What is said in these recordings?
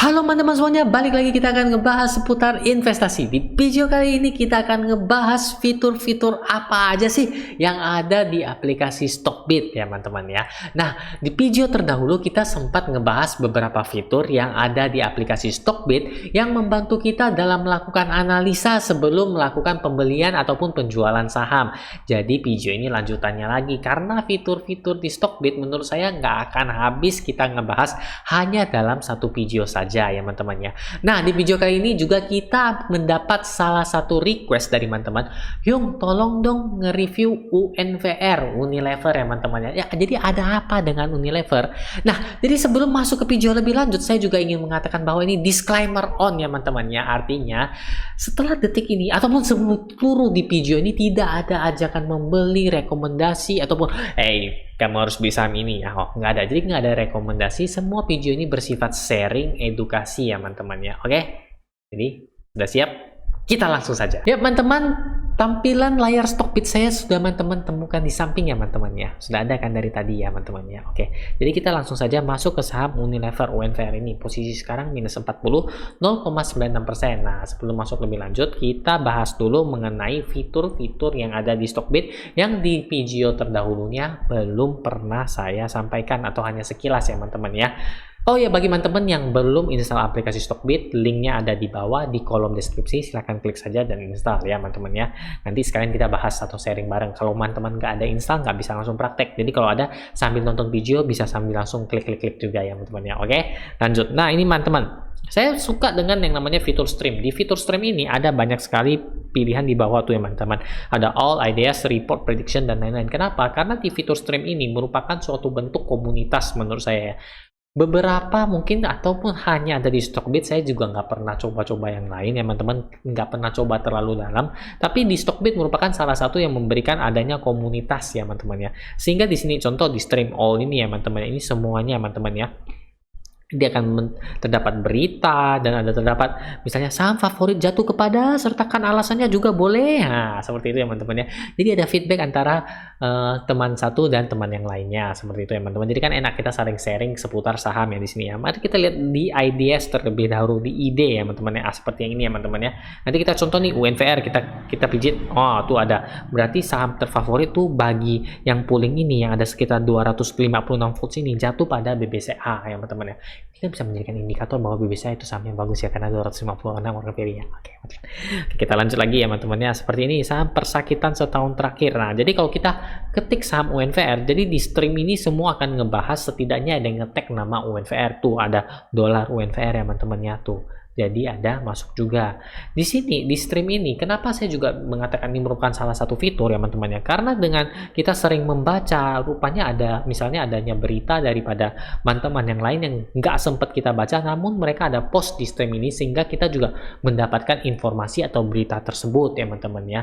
Halo teman-teman semuanya, balik lagi kita akan ngebahas seputar investasi. Di video kali ini kita akan ngebahas fitur-fitur apa aja sih yang ada di aplikasi Stockbit ya teman-teman ya. Nah, di video terdahulu kita sempat ngebahas beberapa fitur yang ada di aplikasi Stockbit yang membantu kita dalam melakukan analisa sebelum melakukan pembelian ataupun penjualan saham. Jadi video ini lanjutannya lagi karena fitur-fitur di Stockbit menurut saya nggak akan habis kita ngebahas hanya dalam satu video saja ya teman-teman ya. Nah, di video kali ini juga kita mendapat salah satu request dari teman-teman, Yung tolong dong nge-review UNVR, Unilever ya teman-teman ya. Jadi ada apa dengan Unilever? Nah, jadi sebelum masuk ke video lebih lanjut, saya juga ingin mengatakan bahwa ini disclaimer on ya teman-teman ya. Artinya setelah detik ini ataupun seluruh di video ini tidak ada ajakan membeli, rekomendasi ataupun kamu harus beli saham ini ya. Oh, nggak ada. Jadi nggak ada rekomendasi. Semua video ini bersifat sharing, edukasi ya teman-teman ya. Oke? Jadi sudah siap? Kita langsung saja. Ya teman-teman, tampilan layar Stockbit saya sudah teman-teman temukan di samping ya teman-teman ya. Sudah ada kan dari tadi ya teman-teman ya. Oke. Jadi kita langsung saja masuk ke saham Unilever UNVR ini. Posisi sekarang minus 40, 0,96%. Nah, sebelum masuk lebih lanjut, kita bahas dulu mengenai fitur-fitur yang ada di Stockbit yang di video terdahulunya belum pernah saya sampaikan atau hanya sekilas ya teman-teman ya. Oh ya, bagi teman-teman yang belum install aplikasi Stockbit, linknya ada di bawah di kolom deskripsi. Silahkan klik saja dan install ya teman-teman ya. Nanti sekalian kita bahas atau sharing bareng. Kalau teman-teman nggak ada install, nggak bisa langsung praktek. Jadi kalau ada sambil nonton video, bisa sambil langsung klik-klik juga ya teman-teman ya. Oke, lanjut. Nah, ini teman-teman, saya suka dengan yang namanya fitur stream. Di fitur stream ini ada banyak sekali pilihan di bawah tuh ya teman-teman. Ada all, ideas, report, prediction, dan lain-lain. Kenapa? Karena di fitur stream ini merupakan suatu bentuk komunitas menurut saya ya. Beberapa mungkin ataupun hanya ada di Stockbit, saya juga nggak pernah coba-coba yang lain ya teman-teman, nggak pernah coba terlalu dalam, tapi di Stockbit merupakan salah satu yang memberikan adanya komunitas ya teman-teman ya. Sehingga di sini contoh di stream all ini ya teman-teman, ini semuanya teman-teman ya. Dia akan terdapat berita dan ada terdapat misalnya saham favorit jatuh kepada, sertakan alasannya juga boleh. Nah, seperti itu ya teman-teman ya. Jadi ada feedback antara teman satu dan teman yang lainnya, seperti itu ya teman-teman. Jadi kan enak kita saling sharing seputar saham ya di sini ya. Mari kita lihat di IDS terlebih dahulu, di ide ya teman-teman ya. Seperti yang ini ya teman-teman ya. Nanti kita contoh nih UNVR, kita pijit. Oh, tuh ada. Berarti saham terfavorit tuh bagi yang pooling ini yang ada sekitar 256 votes ini jatuh pada BBCA ya teman-teman ya. Kita bisa menjadikan indikator bahwa BBCA itu saham yang bagus ya karena 256 orang pilihnya. Oke, kita lanjut lagi ya teman-teman ya. Seperti ini saham persakitan setahun terakhir. Nah, jadi kalau kita ketik saham UNVR, jadi di stream ini semua akan ngebahas, setidaknya ada yang ngetek nama UNVR tuh, ada dolar UNVR ya teman-teman ya tuh. Jadi ada masuk juga. Di sini, di stream ini, kenapa saya juga mengatakan ini merupakan salah satu fitur ya teman-teman ya? Karena dengan kita sering membaca, rupanya ada, misalnya adanya berita daripada teman-teman yang lain yang nggak sempat kita baca, namun mereka ada post di stream ini, sehingga kita juga mendapatkan informasi atau berita tersebut ya teman-teman ya.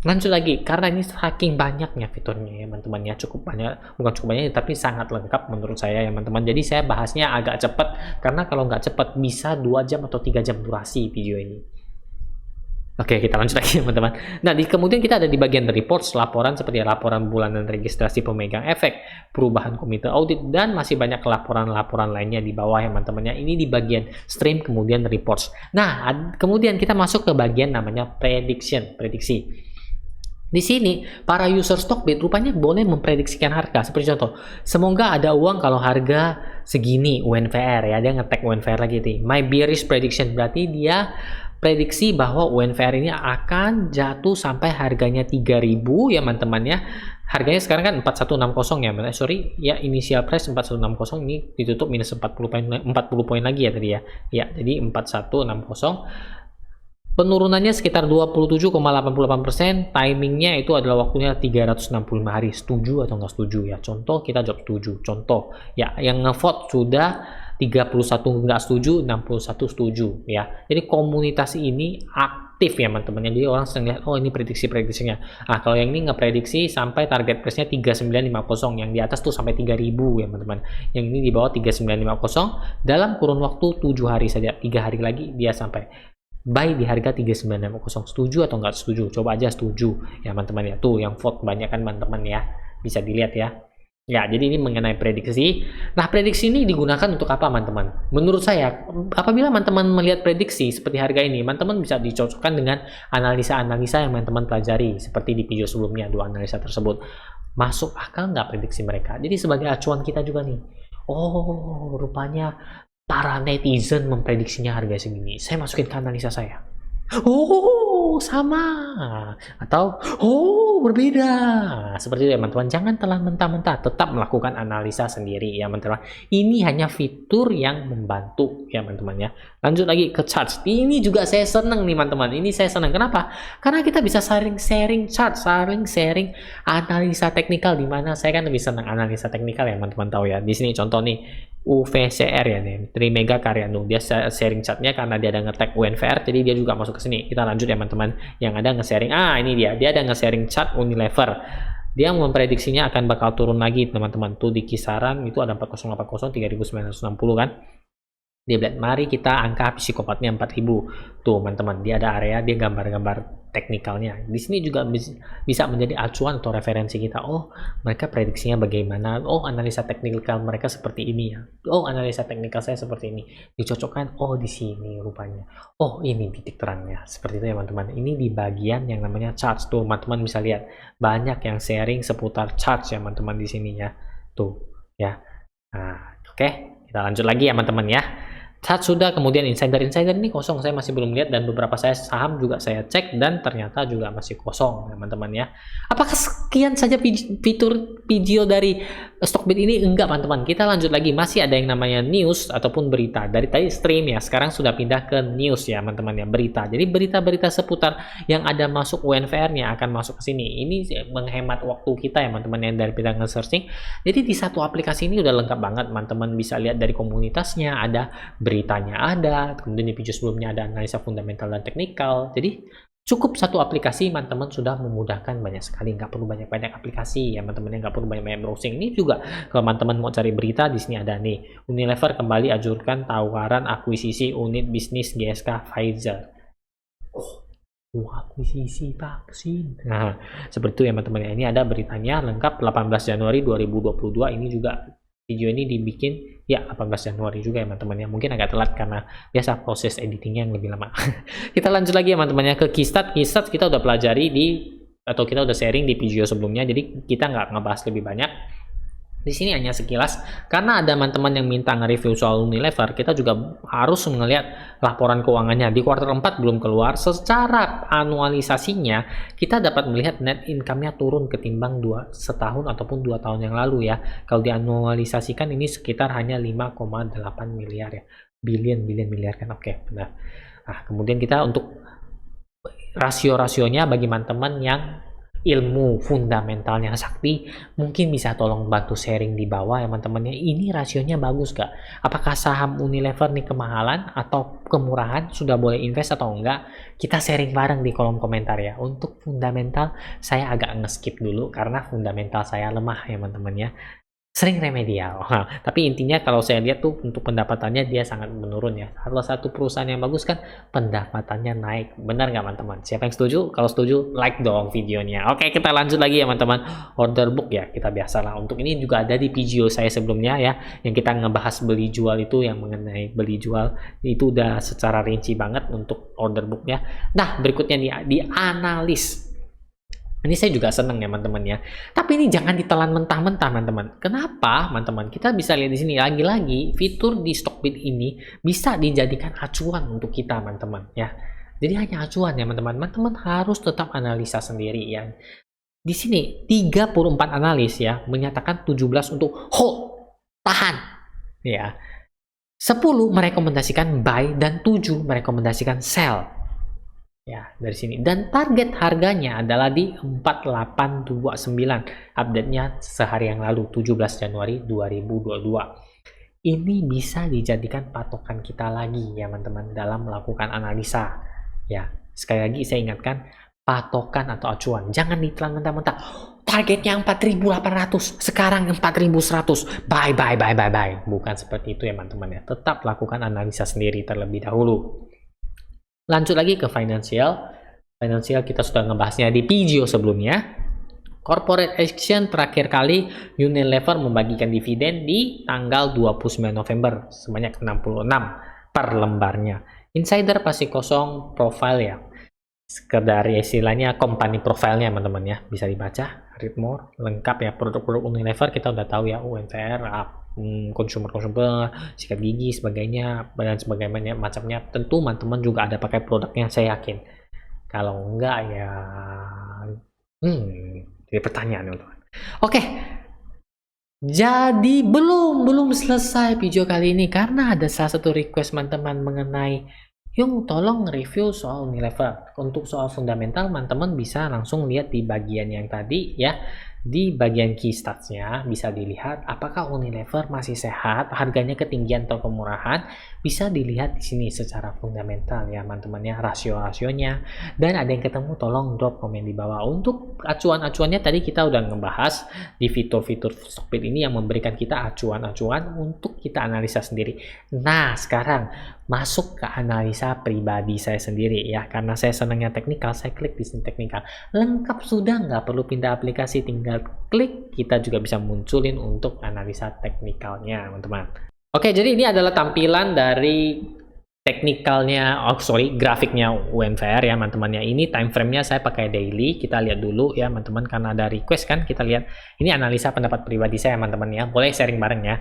Lanjut lagi, karena ini saking banyaknya fiturnya ya teman-teman ya, cukup banyak, bukan cukup banyak tapi sangat lengkap menurut saya ya teman-teman. Jadi saya bahasnya agak cepat, karena kalau nggak cepat bisa 2 jam atau 3 jam durasi video ini. Oke, kita lanjut lagi teman-teman. Nah, kemudian kita ada di bagian reports, laporan seperti laporan bulanan registrasi pemegang efek, perubahan komite audit, dan masih banyak laporan-laporan lainnya di bawah ya teman-teman ya. Ini di bagian stream, kemudian reports. Nah, kemudian kita masuk ke bagian namanya prediksi. Di sini, para user Stockbit rupanya boleh memprediksikan harga. Seperti contoh, semoga ada uang kalau harga segini UNVR ya. Dia ngetek UNVR lagi nih. My bearish prediction, berarti dia prediksi bahwa UNVR ini akan jatuh sampai harganya 3.000 ya teman-teman ya. Harganya sekarang kan 4160 ya. Sorry, ya initial price 4160, ini ditutup minus 40 poin lagi ya tadi ya. Ya, jadi 4160. Penurunannya sekitar 27,88%, timingnya itu adalah waktunya 365 hari. Setuju atau nggak setuju ya? Contoh, kita jawab setuju. Contoh, ya yang ngevote sudah 31 nggak setuju, 61 setuju ya. Jadi komunitas ini aktif ya teman-teman. Jadi orang sering lihat, oh ini prediksinya. Nah, kalau yang ini ngeprediksi sampai target price-nya 3950, yang di atas tuh sampai 3000 ya teman-teman. Yang ini di bawah 3950 dalam kurun waktu 7 hari saja. 3 hari lagi dia sampai buy di harga 3950. Setuju atau nggak setuju? Coba aja setuju ya teman-teman ya. Tuh yang vote banyak kan teman-teman ya, bisa dilihat ya. Ya, jadi ini mengenai prediksi. Nah, prediksi ini digunakan untuk apa, teman-teman? Menurut saya, apabila teman-teman melihat prediksi seperti harga ini, teman-teman bisa dicocokkan dengan analisa-analisa yang teman-teman pelajari, seperti di video sebelumnya, dua analisa tersebut. Masuk akal nggak prediksi mereka? Jadi sebagai acuan kita juga nih. Oh, rupanya para netizen memprediksinya harga segini. Saya masukin ke analisa saya. Oh, sama. Atau, oh, berbeda. Seperti itu ya, teman-teman. Jangan telan mentah-mentah. Tetap melakukan analisa sendiri ya, teman-teman. Ini hanya fitur yang membantu ya, teman-teman ya. Lanjut lagi ke chart. Ini juga saya senang nih, teman-teman. Ini saya senang. Kenapa? Karena kita bisa sharing chart, sharing analisa teknikal, di mana saya kan lebih senang analisa teknikal ya, teman-teman tahu ya. Di sini contoh nih, UVCR ya nih, Trimega Karyanu. Dia sharing chartnya karena dia ada nge-tag UNVR, jadi dia juga masuk ke sini. Kita lanjut ya, teman-teman. Yang ada nge-sharing, ini dia ada nge-sharing chart Unilever. Dia memprediksinya akan bakal turun lagi, teman-teman. Tuh di kisaran itu ada 4080, 3960 kan. Dia bilang, mari kita angka psikopatnya 4000. Tuh, teman-teman, dia ada area, dia gambar-gambar teknikalnya. Di sini juga bisa menjadi acuan atau referensi kita. Oh, mereka prediksinya bagaimana? Oh, analisa teknikal mereka seperti ini ya. Oh, analisa teknikal saya seperti ini. Dicocokkan, oh di sini rupanya. Oh, ini titik terangnya. Seperti itu ya, teman-teman. Ini di bagian yang namanya charts. Tuh, teman-teman bisa lihat. Banyak yang sharing seputar charts ya, teman-teman di sini ya. Tuh, ya. Nah, oke. Kita lanjut lagi ya, teman-teman ya. Chart sudah, kemudian insider ini kosong, saya masih belum lihat, dan beberapa saham juga saya cek dan ternyata juga masih kosong, teman-teman ya. Apakah sekian saja fitur video dari Stockbit ini? Enggak, teman-teman. Kita lanjut lagi, masih ada yang namanya news ataupun berita. Dari tadi stream ya, sekarang sudah pindah ke news ya, teman-teman ya, berita. Jadi berita-berita seputar yang ada masuk UNVR-nya akan masuk ke sini. Ini menghemat waktu kita ya, teman-teman ya, dari pindah nge-searching. Jadi di satu aplikasi ini udah lengkap banget, teman-teman bisa lihat dari komunitasnya, ada beritanya ada, kemudian di video sebelumnya ada analisa fundamental dan teknikal. Jadi cukup satu aplikasi, teman-teman sudah memudahkan banyak sekali, nggak perlu banyak-banyak aplikasi ya, teman-teman, nggak perlu banyak-banyak browsing. Ini juga kalau teman-teman mau cari berita, di sini ada nih, Unilever kembali ajukan tawaran akuisisi unit bisnis GSK Pfizer. Oh, akuisisi vaksin. Nah, seperti itu ya, teman-teman. Ini ada beritanya lengkap 18 Januari 2022. Ini juga video ini dibikin ya 18 Januari juga ya, teman-teman ya. Mungkin agak telat karena biasa proses editingnya yang lebih lama. Kita lanjut lagi ya, teman-teman ya, ke Keystat. Keystat kita udah pelajari atau kita udah sharing di video sebelumnya, jadi kita nggak ngebahas lebih banyak. Di sini hanya sekilas, karena ada teman-teman yang minta nge-review soal Unilever, kita juga harus melihat laporan keuangannya. Di kuartal 4 belum keluar, secara anualisasinya, kita dapat melihat net income-nya turun ketimbang setahun ataupun 2 tahun yang lalu ya. Kalau dianualisasikan ini sekitar hanya 5,8 miliar ya. Bilion miliar kan, oke, benar. Nah, kemudian kita untuk rasio-rasionya bagi teman-teman yang ilmu fundamentalnya sakti, mungkin bisa tolong bantu sharing di bawah ya, teman-teman ya. Ini rasionya bagus gak? Apakah saham Unilever nih kemahalan atau kemurahan? Sudah boleh invest atau enggak? Kita sharing bareng di kolom komentar ya. Untuk fundamental saya agak nge-skip dulu karena fundamental saya lemah ya, teman-teman ya. Sering remedial. Tapi intinya kalau saya lihat tuh untuk pendapatannya dia sangat menurun ya. Salah satu perusahaan yang bagus kan pendapatannya naik. Benar nggak, teman-teman? Siapa yang setuju? Kalau setuju, like dong videonya. Oke, kita lanjut lagi ya, teman-teman. Order book ya, kita biasalah. Untuk ini juga ada di video saya sebelumnya ya, yang kita ngebahas beli jual itu, yang mengenai beli jual itu udah secara rinci banget untuk order booknya. Nah, berikutnya nih di analis. Ini saya juga seneng ya, teman-teman ya. Tapi ini jangan ditelan mentah-mentah, teman-teman. Kenapa, teman-teman? Kita bisa lihat di sini lagi-lagi fitur di Stockbit ini bisa dijadikan acuan untuk kita, teman-teman ya. Jadi hanya acuan ya, teman-teman. Teman-teman harus tetap analisa sendiri ya. Di sini 34 analis ya menyatakan 17 untuk hold, tahan ya. 10 merekomendasikan buy dan 7 merekomendasikan sell. Ya, dari sini. Dan target harganya adalah di 4829. Update-nya sehari yang lalu, 17 Januari 2022. Ini bisa dijadikan patokan kita lagi ya, teman-teman, dalam melakukan analisa. Ya, sekali lagi saya ingatkan, patokan atau acuan. Jangan ditelan mentah-mentah. Targetnya 4.800, sekarang 4.100. Bye. Bukan seperti itu ya, teman-teman ya. Tetap lakukan analisa sendiri terlebih dahulu. Lanjut lagi ke finansial. Finansial kita sudah ngebahasnya di video sebelumnya. Corporate action terakhir kali Unilever membagikan dividen di tanggal 29 November sebanyak 66 per lembarnya. Insider pasti kosong, profile ya. Sekedar istilahnya company profile-nya teman-teman ya. Bisa dibaca, read more, lengkap ya. Produk-produk Unilever kita udah tahu ya, UNVR, consumer, sikat gigi, sebagainya, dan sebagainya macamnya. Tentu teman-teman juga ada pakai produknya, saya yakin. Kalau enggak ya jadi pertanyaan teman-teman. Oke, jadi belum selesai video kali ini karena ada salah satu request teman-teman mengenai Yung tolong review soal Unilever. Untuk soal fundamental teman-teman bisa langsung lihat di bagian yang tadi ya. Di bagian key stats-nya bisa dilihat apakah Unilever masih sehat, harganya ketinggian atau kemurahan. Bisa dilihat di sini secara fundamental ya teman-teman ya, rasio-rasionya. Dan ada yang ketemu tolong drop komen di bawah. Untuk acuan-acuannya tadi kita udah ngebahas di fitur-fitur Stockbit ini yang memberikan kita acuan-acuan untuk kita analisa sendiri. Nah, sekarang masuk ke analisa pribadi saya sendiri ya, karena saya senangnya teknikal, saya klik di sini teknikal. Lengkap sudah, nggak perlu pindah aplikasi, tinggal klik, kita juga bisa munculin untuk analisa teknikalnya teman-teman. Oke, jadi ini adalah tampilan dari teknikalnya, grafiknya UNVR ya teman-teman ya. Ini time frame-nya saya pakai daily, kita lihat dulu ya teman-teman, karena ada request kan, kita lihat. Ini analisa pendapat pribadi saya teman-teman ya, boleh sharing bareng ya.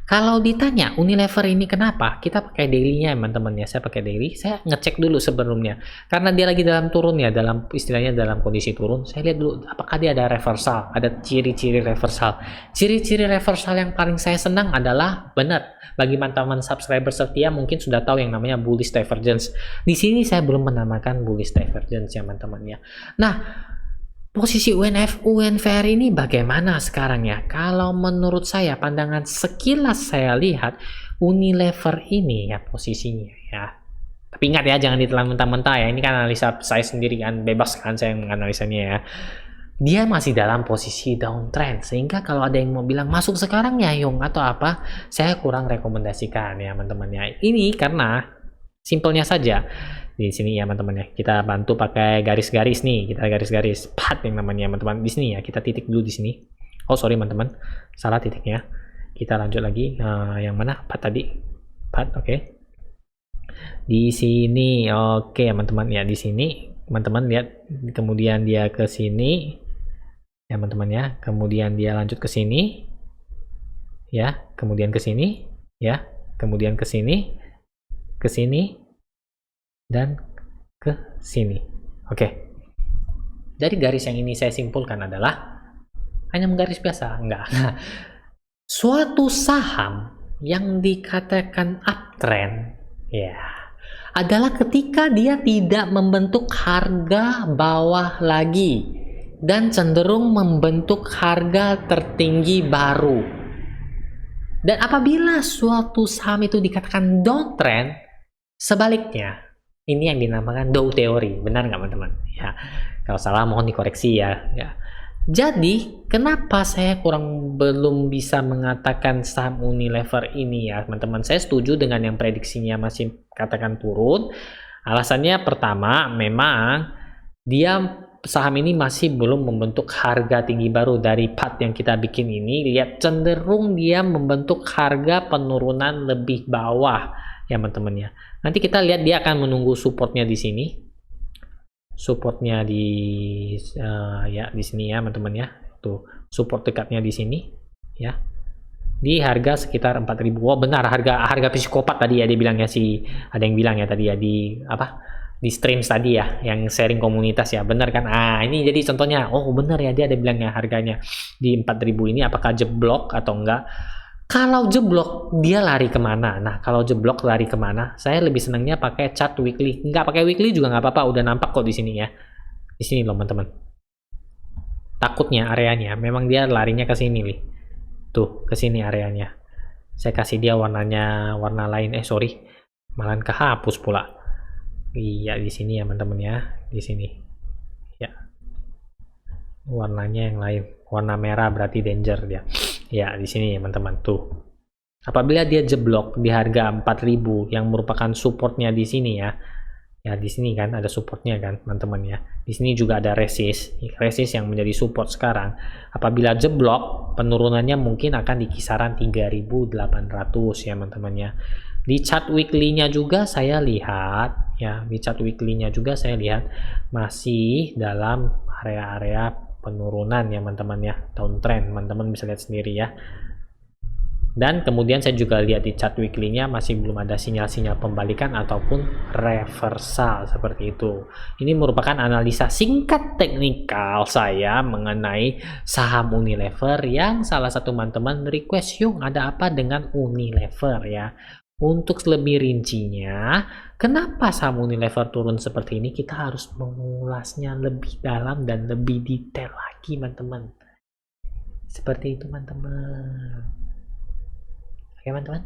Kalau ditanya Unilever ini kenapa, kita pakai daily-nya teman-teman ya. Saya pakai daily, saya ngecek dulu sebelumnya, karena dia lagi dalam turun ya, dalam istilahnya dalam kondisi turun. Saya lihat dulu apakah dia ada reversal, ada ciri-ciri reversal. Ciri-ciri reversal yang paling saya senang adalah benar. Bagi teman-teman subscriber setia mungkin sudah tahu yang namanya bullish divergence. Di sini saya belum menamakan bullish divergence ya teman-teman ya. Nah, posisi UNVR ini bagaimana sekarang ya? Kalau menurut saya, pandangan sekilas saya lihat Unilever ini ya posisinya ya. Tapi ingat ya, jangan ditelan mentah-mentah ya. Ini kan analisa saya sendiri kan, bebas kan saya menganalisanya ya. Dia masih dalam posisi downtrend, sehingga kalau ada yang mau bilang masuk sekarang ya Yung atau apa, saya kurang rekomendasikan ya teman-teman ya. Ini karena simpelnya saja di sini ya teman-teman ya, kita bantu pakai garis-garis nih, kita garis-garis path yang namanya teman-teman di sini ya, kita titik dulu di sini. Oh sorry teman-teman, salah titiknya. Kita lanjut lagi, yang mana path tadi, path, oke. Di sini oke teman-teman ya, di sini teman-teman lihat, kemudian dia ke sini ya teman-teman ya, kemudian dia lanjut ke sini ya, kemudian ke sini ya, kemudian ke sini, dan ke sini. Oke, dari garis yang ini saya simpulkan adalah hanya menggaris biasa, enggak. Suatu saham yang dikatakan uptrend ya adalah ketika dia tidak membentuk harga bawah lagi dan cenderung membentuk harga tertinggi baru. Dan apabila suatu saham itu dikatakan downtrend, sebaliknya, ini yang dinamakan Dow teori. Benar nggak teman-teman? Ya, kalau salah mohon dikoreksi ya. Jadi, kenapa saya belum bisa mengatakan saham Unilever ini ya teman-teman? Saya setuju dengan yang prediksinya masih katakan turun. Alasannya pertama, memang saham ini masih belum membentuk harga tinggi baru dari path yang kita bikin ini. Lihat, cenderung dia membentuk harga penurunan lebih bawah ya teman-teman ya. Nanti kita lihat dia akan menunggu supportnya di sini. Supportnya di ya di sini ya teman-teman ya. Tuh, support dekatnya di sini ya. Di harga sekitar 4.000. Oh benar, harga psikopat tadi ya dia bilangnya, ada yang bilang ya tadi ya di di streams tadi ya, yang sharing komunitas ya, benar kan? Ini jadi contohnya, oh benar ya, dia ada bilangnya harganya di 4.000 ini apakah jeblok atau enggak. Kalau jeblok dia lari kemana? Nah kalau jeblok lari kemana, saya lebih senangnya pakai chart weekly. Enggak pakai weekly juga nggak apa-apa, udah nampak kok di sini ya, di sini loh teman-teman. Takutnya areanya memang dia larinya ke sini nih, tuh ke sini areanya. Saya kasih dia warnanya warna lain, sorry, malah kehapus pula. Iya di sini ya teman-teman ya, di sini ya, warnanya yang lain, warna merah berarti danger dia ya. Di sini ya teman-teman tuh, apabila dia jeblok di harga 4.000 yang merupakan supportnya di sini ya, Ya, di sini kan ada supportnya kan, teman-teman ya. Di sini juga ada resist yang menjadi support sekarang. Apabila jeblok, penurunannya mungkin akan di kisaran 3.800 ya, teman-teman ya. Di chart weekly-nya juga saya lihat ya, masih dalam area-area penurunan ya, teman-teman ya. Downtrend, teman-teman bisa lihat sendiri ya. Dan kemudian saya juga lihat di chart weekly-nya masih belum ada sinyal-sinyal pembalikan ataupun reversal seperti itu. Ini merupakan analisa singkat teknikal saya mengenai saham Unilever yang salah satu teman-teman request, "Yung, ada apa dengan Unilever ya?" Untuk lebih rincinya, kenapa saham Unilever turun seperti ini, kita harus mengulasnya lebih dalam dan lebih detail lagi, teman-teman. Seperti itu, teman-teman. Oke, teman-teman.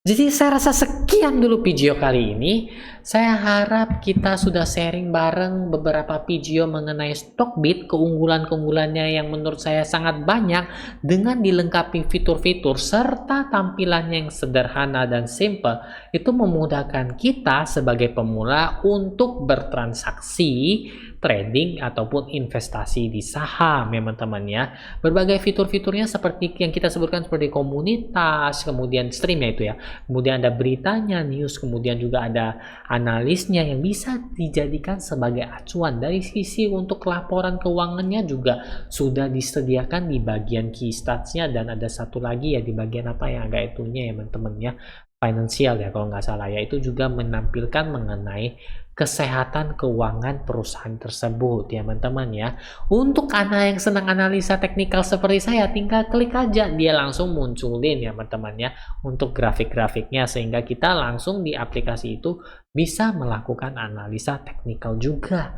Jadi saya rasa sekian dulu video kali ini. Saya harap kita sudah sharing bareng beberapa video mengenai Stockbit, keunggulan-keunggulannya yang menurut saya sangat banyak dengan dilengkapi fitur-fitur serta tampilannya yang sederhana dan simple. Itu memudahkan kita sebagai pemula untuk bertransaksi, trading ataupun investasi di saham ya, teman-teman ya. Berbagai fitur-fiturnya seperti yang kita sebutkan seperti komunitas, kemudian streamnya itu ya. Kemudian ada beritanya, news, kemudian juga ada analisnya yang bisa dijadikan sebagai acuan. Dari sisi untuk laporan keuangannya juga sudah disediakan di bagian key stats-nya, dan ada satu lagi ya di bagian apa yang agak itunya ya, teman-teman ya, financial ya kalau nggak salah ya, itu juga menampilkan mengenai kesehatan keuangan perusahaan tersebut ya, teman-teman ya. Untuk Anda yang senang analisa teknikal seperti saya, tinggal klik aja, dia langsung munculin ya, teman-teman ya, untuk grafik-grafiknya, sehingga kita langsung di aplikasi itu bisa melakukan analisa teknikal juga.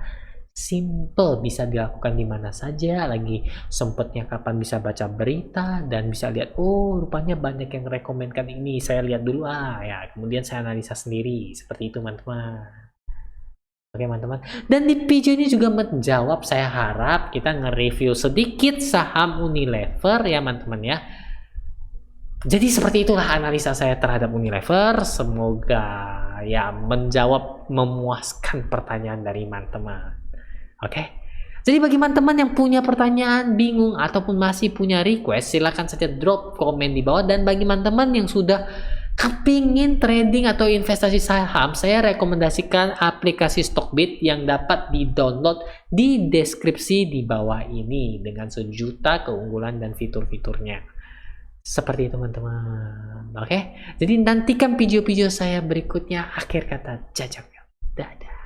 Simple, bisa dilakukan di mana saja, lagi sempatnya kapan bisa baca berita dan bisa lihat, oh rupanya banyak yang rekomenkan ini, saya lihat dulu ya, kemudian saya analisa sendiri. Seperti itu, teman-teman. Oke, teman-teman. Dan di video ini juga menjawab, saya harap kita nge-review sedikit saham Unilever ya, teman-teman ya. Jadi seperti itulah analisa saya terhadap Unilever. Semoga ya menjawab, memuaskan pertanyaan dari teman-teman. Oke. Jadi bagi teman-teman yang punya pertanyaan, bingung, ataupun masih punya request, silahkan saja drop komen di bawah. Dan bagi teman-teman yang sudah kepingin trading atau investasi saham, saya rekomendasikan aplikasi Stockbit yang dapat di-download di deskripsi di bawah ini dengan sejuta keunggulan dan fitur-fiturnya. Seperti itu, teman-teman. Oke, jadi nantikan video-video saya berikutnya. Akhir kata, jajak. Dadah.